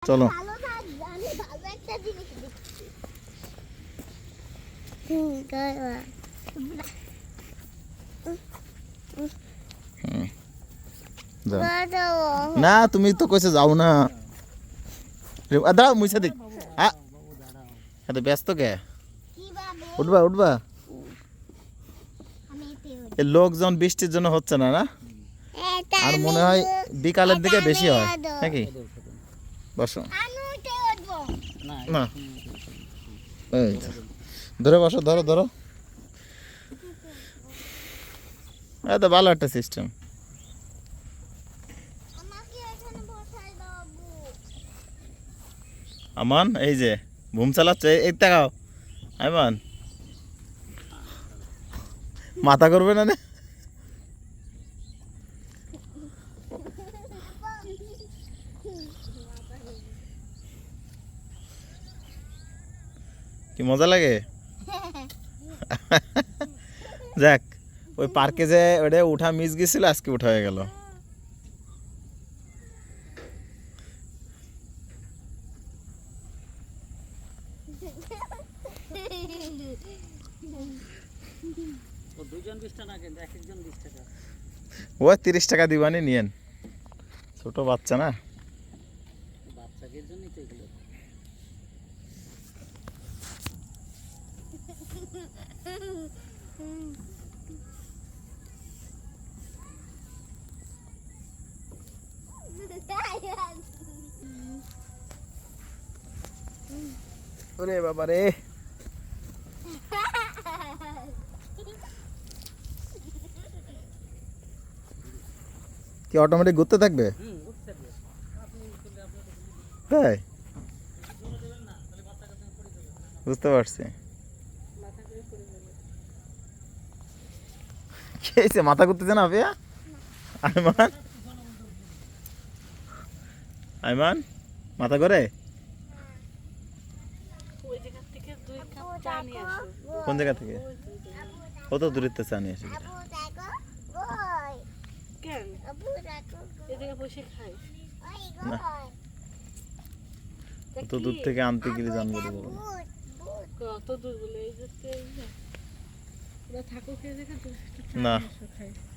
চলো না তুমি তো কইছে যাও না দাঁড়াও মুইসা দেখ এত ব্যস্ত কে উঠবা উঠবা এই লোকজন বৃষ্টির জন্য হচ্ছে না না আর মনে হয় বিকালের দিকে বেশি হয় নাকি বসো না এই ধরে বসো ধরো ধরো এত ভালো একটা সিস্টেম আমান এই যে ঘুম চালাচ্ছে এই তাকাও আমান মাথা করবে না কি মজা লাগে যাক ওই পার্কে যে ওটা উঠা মিস গেছিল আজকে উঠা হয়ে গেল ও 30 টাকা দিবানি নিয়েন ছোট বাচ্চা না বাচ্চাদের জন্যই তো এগুলো ওরে বাবা রে কি অটোমেটিক ঘুরতে থাকবে তাই বুঝতে পারছি কি হয়েছে মাথা ঘুরতেছে না আপিয়া আইমান আইমান মাথা করে কোন জায়গা থেকে কত দূরত্বে চা নিয়ে আসি না কত দূর থেকে আনতে গেলে জানবো কত দূর বলে এই যে না না